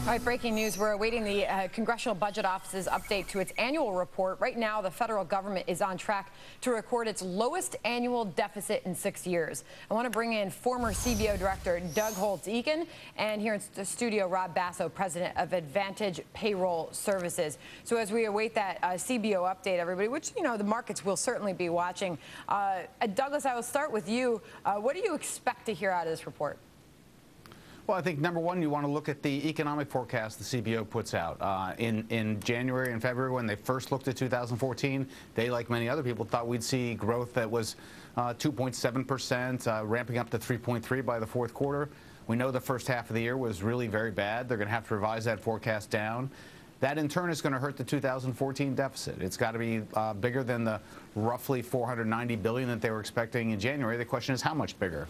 All right, breaking news. We're awaiting the Congressional Budget Office's update to its annual report. Right now, the federal government is on track to record its lowest annual deficit in 6 years. I want to bring in former CBO Director Doug Holtz-Eakin, and here in the studio, Rob Basso, President of Advantage Payroll Services. So as we await that CBO update, everybody, which, you know, the markets will certainly be watching. Douglas, I will start with you. What do you expect to hear out of this report? Well, I think, number one, you want to look at the economic forecast the CBO puts out. In January and February, when they first looked at 2014, they, like many other people, thought we'd see growth that was 2.7%, ramping up to 3.3% by the fourth quarter. We know the first half of the year was really very bad. They're going to have to revise that forecast down. That, in turn, is going to hurt the 2014 deficit. It's got to be bigger than the roughly $490 billion that they were expecting in January. The question is how much bigger?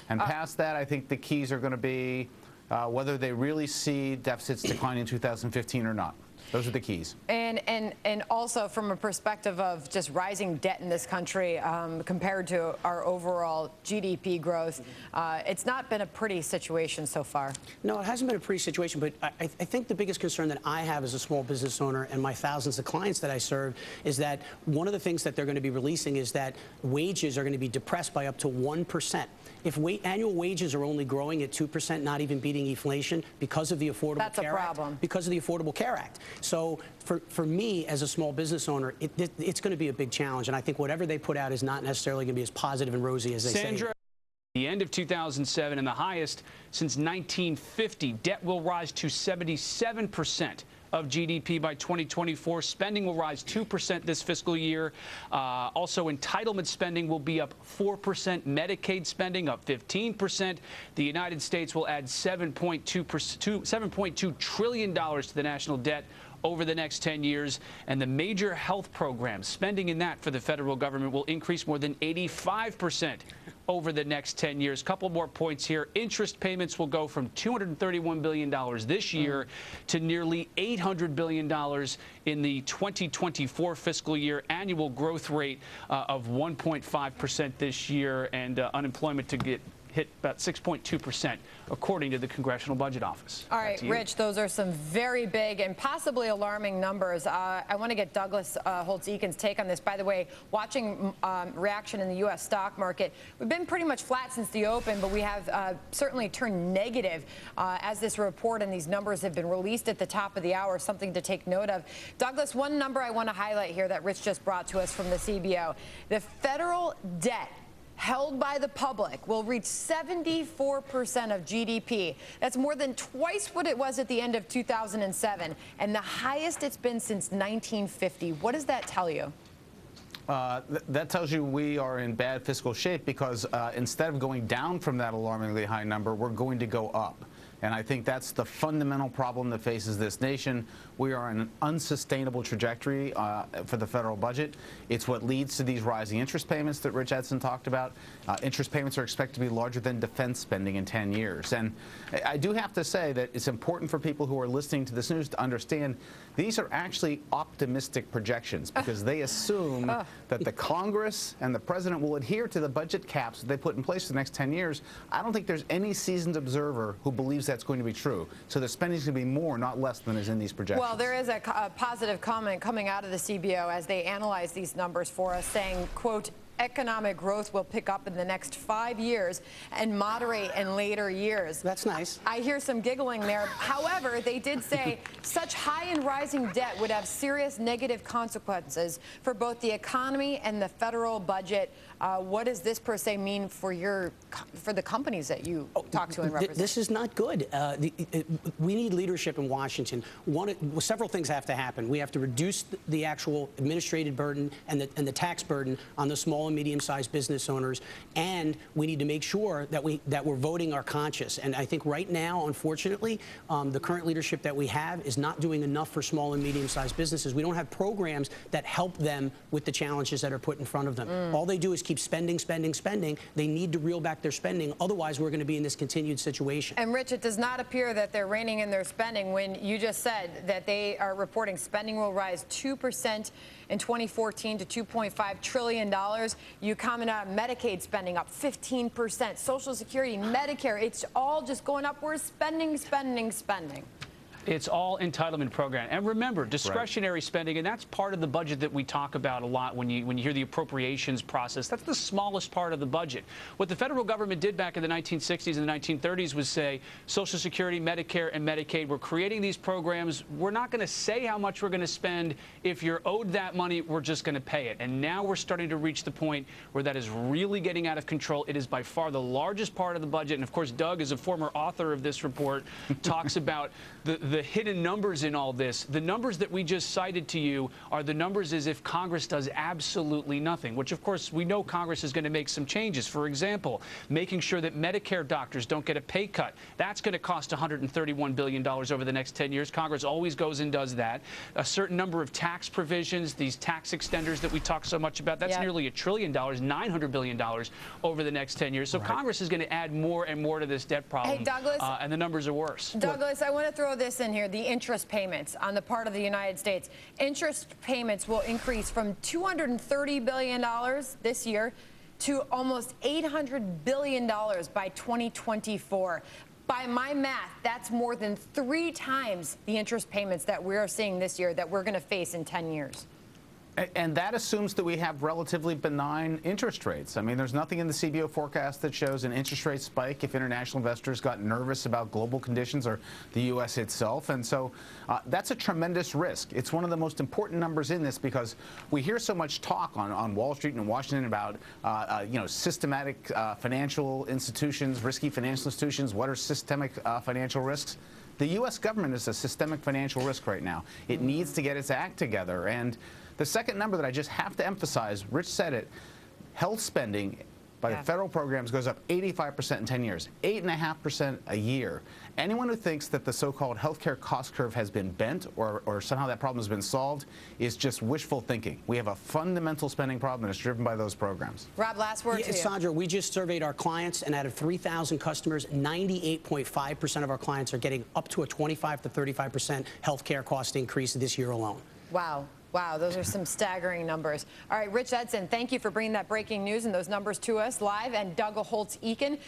And past that, I think the keys are going to be whether they really see deficits decline in 2015 or not. Those are the keys. And also from a perspective of just rising debt in this country compared to our overall GDP growth, it's not been a pretty situation so far. No, it hasn't been a pretty situation, but I think the biggest concern that I have as a small business owner and my thousands of clients that I serve is that one of the things that they're going to be releasing is that wages are going to be depressed by up to 1%. If annual wages are only growing at 2%, not even beating inflation because of the Affordable Care Act, because of the Affordable Care Act. So for me, as a small business owner, it's going to be a big challenge. And I think whatever they put out is not necessarily going to be as positive and rosy as they say. Sandra, the end of 2007 and the highest since 1950. Debt will rise to 77% of GDP by 2024. Spending will rise 2% this fiscal year. Also, entitlement spending will be up 4%. Medicaid spending up 15%. The United States will add $7.2 trillion to the national debt over the next 10 years. And the major health programs, spending in that for the federal government will increase more than 85% over the next 10 years. Couple more points here. Interest payments will go from $231 billion this year to nearly $800 billion in the 2024 fiscal year. Annual growth rate of 1.5% this year, and unemployment to get hit about 6.2%, according to the Congressional Budget Office. All right, Rich, those are some very big and possibly alarming numbers. I want to get Douglas Holtz-Eakin's take on this. By the way, watching reaction in the U.S. stock market, we've been pretty much flat since the open, but we have certainly turned negative as this report and these numbers have been released at the top of the hour, something to take note of. Douglas, one number I want to highlight here that Rich just brought to us from the CBO. The federal debt held by the public will reach 74% of GDP. That's more than twice what it was at the end of 2007, and the highest it's been since 1950. What does that tell you? That tells you we are in bad fiscal shape because instead of going down from that alarmingly high number, we're going to go up. And I think that's the fundamental problem that faces this nation. We are on an unsustainable trajectory for the federal budget. It's what leads to these rising interest payments that Rich Edson talked about. Interest payments are expected to be larger than defense spending in 10 years. And I do have to say that it's important for people who are listening to this news to understand these are actually optimistic projections because they assume that the Congress and the president will adhere to the budget caps that they put in place for the next 10 years. I don't think there's any seasoned observer who believes that's going to be true. So the spending is going to be more, not less, than is in these projections. Well, there is a positive comment coming out of the CBO as they analyze these numbers for us, saying, quote, economic growth will pick up in the next 5 years and moderate in later years. That's nice. I hear some giggling there. However, they did say such high and rising debt would have serious negative consequences for both the economy and the federal budget. What does this per se mean for the companies that you talk to and represent? This is not good. We need leadership in Washington. Several things have to happen. We have to reduce the actual administrative burden and the tax burden on the small and medium-sized business owners, and we need to make sure that we're voting our conscience. And I think right now, unfortunately, the current leadership that we have is not doing enough for small and medium-sized businesses. We don't have programs that help them with the challenges that are put in front of them. All they do is keep spending, spending, spending. They need to reel back their spending. Otherwise, we're going to be in this continued situation. And, Rich, it does not appear that they're reining in their spending when you just said that they are reporting spending will rise 2% in 2014 to $2.5 trillion. You comment on Medicaid spending up 15%, Social Security, Medicare, it's all just going up. We're spending, spending, spending. It's all entitlement program. And remember, discretionary spending, and that's part of the budget that we talk about a lot when you hear the appropriations process. That's the smallest part of the budget. What the federal government did back in the 1960s and the 1930s was say, Social Security, Medicare, and Medicaid, we're creating these programs. We're not going to say how much we're going to spend. If you're owed that money, we're just going to pay it. And now we're starting to reach the point where that is really getting out of control. It is by far the largest part of the budget. And of course, Doug, as a former author of this report, talks about the hidden numbers in all this. The numbers that we just cited to you are the numbers as if Congress does absolutely nothing, which of course we know Congress is going to make some changes. For example, making sure that Medicare doctors don't get a pay cut. That's going to cost $131 billion over the next 10 years. Congress always goes and does that. A certain number of tax provisions, these tax extenders that we talk so much about, that's nearly $1 trillion, $900 billion over the next 10 years. So Congress is going to add more and more to this debt problem. Hey, Douglas, and the numbers are worse. Douglas, I want to throw this in here, the interest payments on the part of the United States. Interest payments will increase from $230 billion this year to almost $800 billion by 2024. By my math, that's more than 3 times the interest payments that we're seeing this year that we're going to face in 10 years. And that assumes that we have relatively benign interest rates. I mean, there's nothing in the CBO forecast that shows an interest rate spike if international investors got nervous about global conditions or the U.S. itself. And so that's a tremendous risk. It's one of the most important numbers in this because we hear so much talk on Wall Street and Washington about, systematic financial institutions, risky financial institutions. What are systemic financial risks? The U.S. government is a systemic financial risk right now. It needs to get its act together. And the second number that I just have to emphasize, Rich said it, health spending by the federal programs goes up 85% in 10 years, 8.5% a year. Anyone who thinks that the so-called healthcare cost curve has been bent or somehow that problem has been solved is just wishful thinking. We have a fundamental spending problem and it's driven by those programs. Rob, last word to you. Sandra, we just surveyed our clients, and out of 3,000 customers, 98.5% of our clients are getting up to a 25 to 35% healthcare cost increase this year alone. Wow. Wow, those are some staggering numbers. All right, Rich Edson, thank you for bringing that breaking news and those numbers to us live. And Doug Holtz-Eakin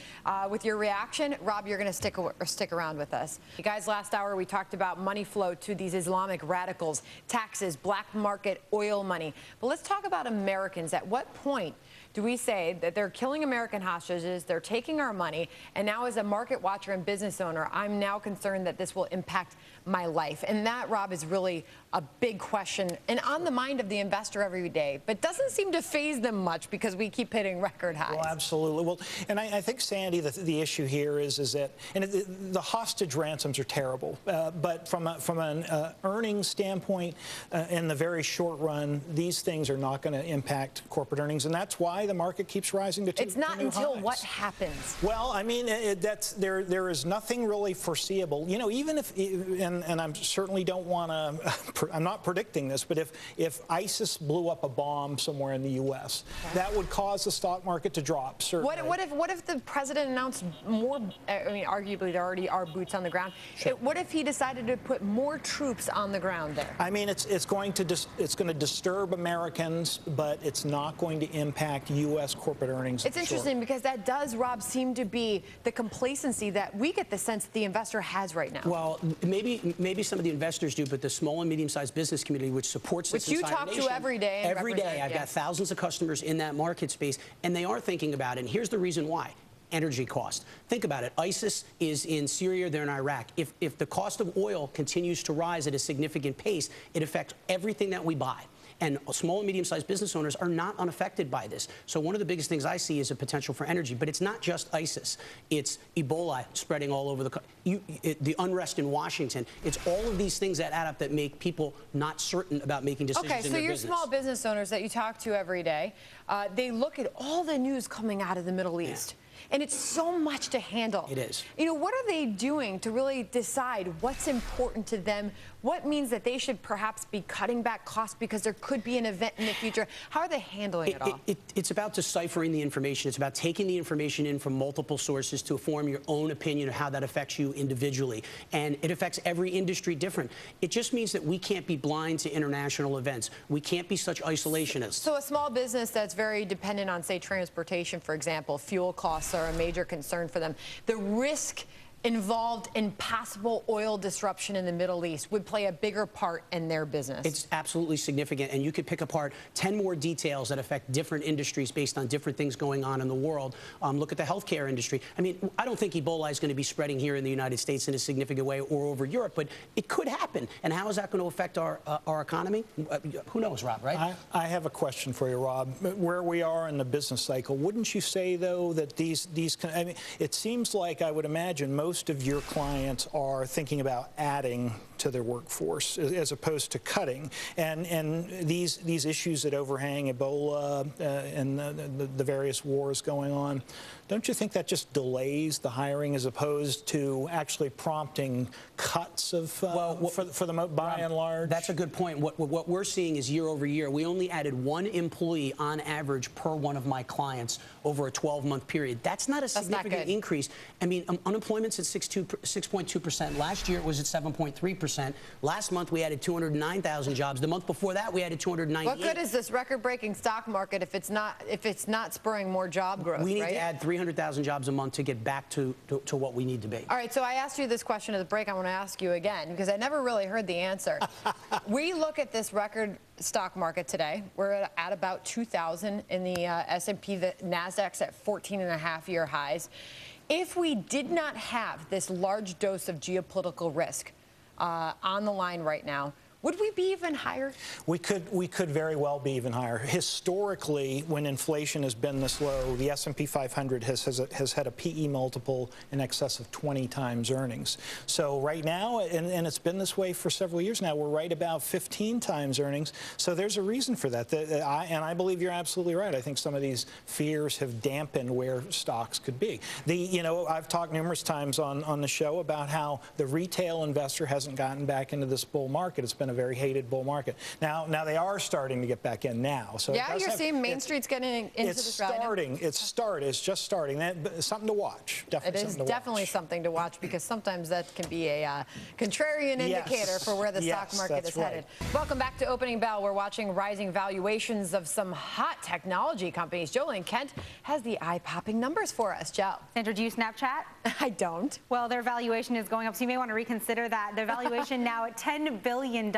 with your reaction. Rob, you're going to stick around with us. You guys, last hour we talked about money flow to these Islamic radicals, taxes, black market oil money. But let's talk about Americans. At what point do we say that they're killing American hostages, they're taking our money, and now as a market watcher and business owner, I'm now concerned that this will impact my life? And that, Rob, is really a big question and on the mind of the investor every day, but doesn't seem to faze them much because we keep hitting record highs. Well, absolutely. Well, and I think, Sandy, the issue here is that, and the hostage ransoms are terrible, but from an earnings standpoint, in the very short run, these things are not going to impact corporate earnings, and that's why the market keeps rising to It's not new until highs. what happens. Well, I mean, there is nothing really foreseeable. You know, even if, and I certainly don't want to, I'm not predicting this, but if ISIS blew up a bomb somewhere in the U.S., that would cause the stock market to drop, certainly. What if the president announced more, I mean, arguably there already are boots on the ground. Sure. What if he decided to put more troops on the ground there? I mean, it's going to disturb Americans, but it's not going to impact U.S. corporate earnings. It's interesting because that does, Rob, seem to be the complacency that we get the sense that the investor has right now. Well, maybe some of the investors do, but the small and medium-sized business community, which supports this you talk to every day. And every day, I've got thousands of customers in that market space, and they are thinking about it. And here's the reason why. Energy cost. Think about it. ISIS is in Syria, they're in Iraq. If the cost of oil continues to rise at a significant pace, it affects everything that we buy. And small and medium-sized business owners are not unaffected by this. So one of the biggest things I see is a potential for energy. But it's not just ISIS. It's Ebola spreading all over the unrest in Washington. It's all of these things that add up that make people not certain about making decisions in their business. Okay, so your small business owners that you talk to every day, they look at all the news coming out of the Middle East. And it's so much to handle. It is. You know, what are they doing to really decide what's important to them? What means that they should perhaps be cutting back costs because there could be an event in the future? How are they handling it all? It's about deciphering the information. It's about taking the information in from multiple sources to form your own opinion of how that affects you individually. And it affects every industry different. It just means that we can't be blind to international events. We can't be such isolationists. So a small business that's very dependent on, say, transportation, for example, fuel costs are a major concern for them. The risk involved in possible oil disruption in the Middle East would play a bigger part in their business? It's absolutely significant, and you could pick apart 10 more details that affect different industries based on different things going on in the world. Look at the healthcare industry. I mean, I don't think Ebola is going to be spreading here in the United States in a significant way or over Europe, but it could happen. And how is that going to affect our economy? Who knows, Rob, right? I have a question for you, Rob. Where we are in the business cycle, wouldn't you say, though, that I mean, it seems like, I would imagine, most of your clients are thinking about adding to their workforce as opposed to cutting, and these issues that overhang Ebola and the various wars going on, don't you think that just delays the hiring as opposed to actually prompting cuts of by and large? That's a good point. What we're seeing is year over year, we only added 1 employee on average per one of my clients over a 12-month period. That's not a significant increase. I mean, unemployment's at 6.2%. Last year it was at 7.3%. Last month we added 209,000 jobs. The month before that we added 298. What good is this record-breaking stock market if it's not spurring more job growth? We need to add 300,000 jobs a month to get back to what we need to be. All right, so I asked you this question at the break. I want to ask you again because I never really heard the answer. We look at this record stock market today. We're at about 2,000 in the S&P. The Nasdaq's at 14.5-year highs. If we did not have this large dose of geopolitical risk on the line right now, would we be even higher? We could very well be even higher. Historically, when inflation has been this low, the S&P 500 has had a PE multiple in excess of 20 times earnings. So right now, and it's been this way for several years now, we're right about 15 times earnings. So there's a reason for that. And I believe you're absolutely right. I think some of these fears have dampened where stocks could be. I've talked numerous times on the show about how the retail investor hasn't gotten back into this bull market. It's been a very hated bull market. Now they are starting to get back in now. So yeah, you're seeing Main Street's getting into this rally. It's just starting. Something to watch. Definitely. It is definitely something to watch because sometimes that can be a contrarian indicator for where the stock market is headed. Welcome back to Opening Bell. We're watching rising valuations of some hot technology companies. Jolene Kent has the eye-popping numbers for us. Joe. Sandra, do you Snapchat? I don't. Well, their valuation is going up, so you may want to reconsider that. Their valuation now at $10 billion.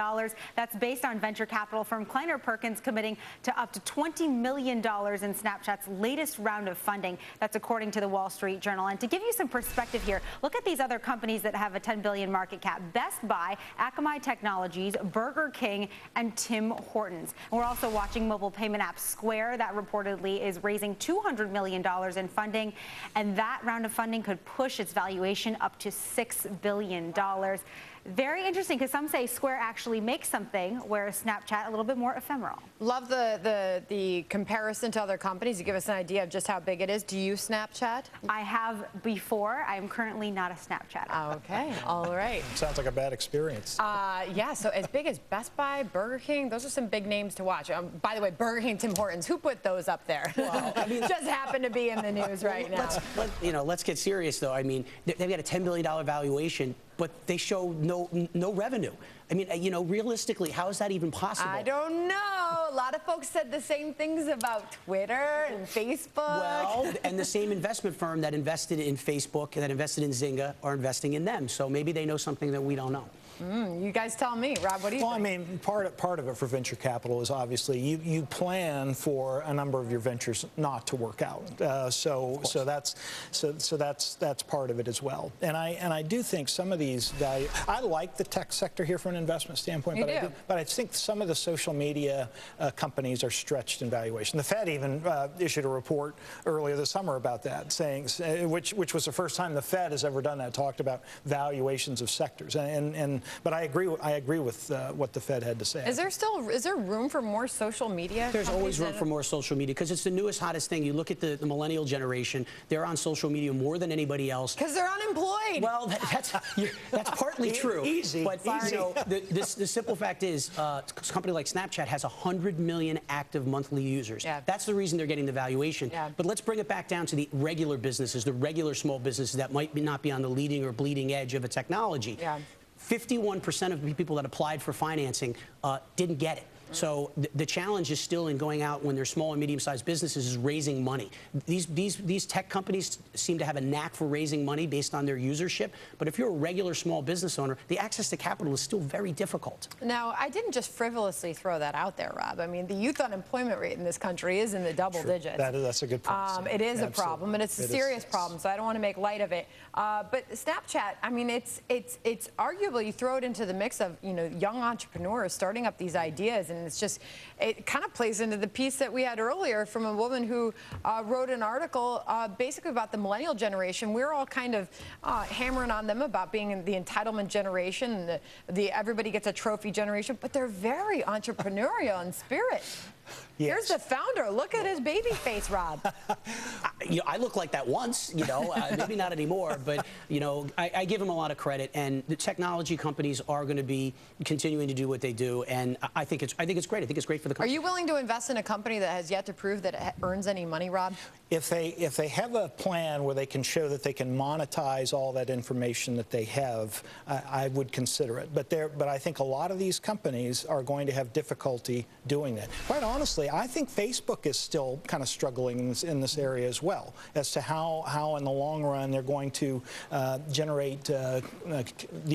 That's based on venture capital firm Kleiner Perkins committing to up to $20 million in Snapchat's latest round of funding. That's according to the Wall Street Journal. And to give you some perspective here, look at these other companies that have a $10 billion market cap: Best Buy, Akamai Technologies, Burger King, and Tim Hortons. And we're also watching mobile payment app Square that reportedly is raising $200 million in funding, and that round of funding could push its valuation up to $6 billion. Very interesting, because some say Square actually makes something, whereas Snapchat a little bit more ephemeral. Love the comparison to other companies. You give us an idea of just how big it is. Do you Snapchat? I have before. I am currently not a Snapchatter. Okay, all right. Sounds like a bad experience. Yeah, so as big as Best Buy, Burger King, those are some big names to watch. By the way, Burger King, Tim Hortons, who put those up there? Well, I mean, just happen to be in the news right now. Let's get serious, though. I mean, they've got a $10 billion valuation, but they show no revenue. I mean, realistically, how is that even possible? I don't know. A lot of folks said the same things about Twitter and Facebook. Well, and the same investment firm that invested in Facebook, that invested in Zynga, are investing in them. So maybe they know something that we don't know. You guys tell me. Rob, what do you think? Well, I mean, part of it for venture capital is obviously you plan for a number of your ventures not to work out. So that's part of it as well. And I do think some of these value. I like the tech sector here from an investment standpoint, but I think some of the social media companies are stretched in valuation. The Fed even issued a report earlier this summer about that, saying which was the first time the Fed has ever done that, talked about valuations of sectors. But I agree with what the Fed had to say. Is there room for more social media? There's always room for more social media because it's the newest, hottest thing. You look at the millennial generation; they're on social media more than anybody else. Because they're unemployed. Well, that's partly true. Easy. But the simple fact is, a company like Snapchat has 100 million active monthly users. Yeah. That's the reason they're getting the valuation. Yeah. But let's bring it back down to the regular businesses, the regular small businesses that might not be on the leading or bleeding edge of a technology. Yeah. 51% of the people that applied for financing didn't get it. So the challenge is still in going out when they're small and medium-sized businesses is raising money. These tech companies seem to have a knack for raising money based on their usership, but if you're a regular small business owner, the access to capital is still very difficult. Now, I didn't just frivolously throw that out there, Rob. I mean, the youth unemployment rate in this country is in the double digits. That's a good point. It is a problem, and it's a serious problem, so I don't want to make light of it. But Snapchat, I mean, it's arguably, you throw it into the mix of, you know, young entrepreneurs starting up these ideas, and it kind of plays into the piece that we had earlier from a woman who wrote an article basically about the millennial generation. We're all kind of hammering on them about being the entitlement generation, and the everybody gets a trophy generation, but they're very entrepreneurial in spirit. Yes. Here's the founder. Look at his baby face, Rob. I look like that once, maybe not anymore, but, I give him a lot of credit, and the technology companies are going to be continuing to do what they do, and I think it's great. I think it's great for the country. Are you willing to invest in a company that has yet to prove that it earns any money, Rob? If they have a plan where they can show that they can monetize all that information that they have, I would consider it. But I think a lot of these companies are going to have difficulty doing that. Quite honestly, I think Facebook is still kind of struggling in this area as well, as to how in the long run they're going to generate the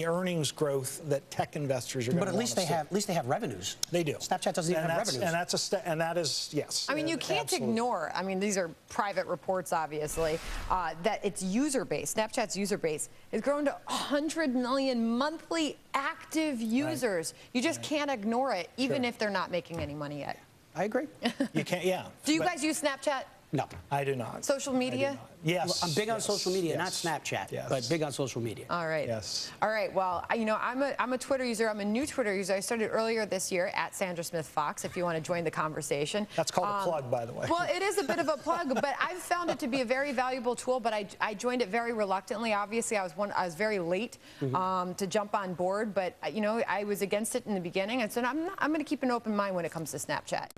earnings growth that tech investors are going to want to see. But at least they have revenues. They do. Snapchat doesn't even have revenues. And that is yes. I mean, you can't ignore. I mean, these are private reports, obviously, that its user base, Snapchat's user base, has grown to 100 million monthly active users. Right. You just can't ignore it, even if they're not making any money yet. I agree. You can't, yeah. Do you guys use Snapchat? No. I do not. Social media? Yes. I'm big on social media, not Snapchat, but big on social media. All right. Yes. All right. Well, I'm a Twitter user. I'm a new Twitter user. I started earlier this year at Sandra Smith Fox, if you want to join the conversation. That's called a plug, by the way. Well, it is a bit of a plug, but I've found it to be a very valuable tool, but I joined it very reluctantly. Obviously, I was very late to jump on board, but, I was against it in the beginning, and so I'm going to keep an open mind when it comes to Snapchat.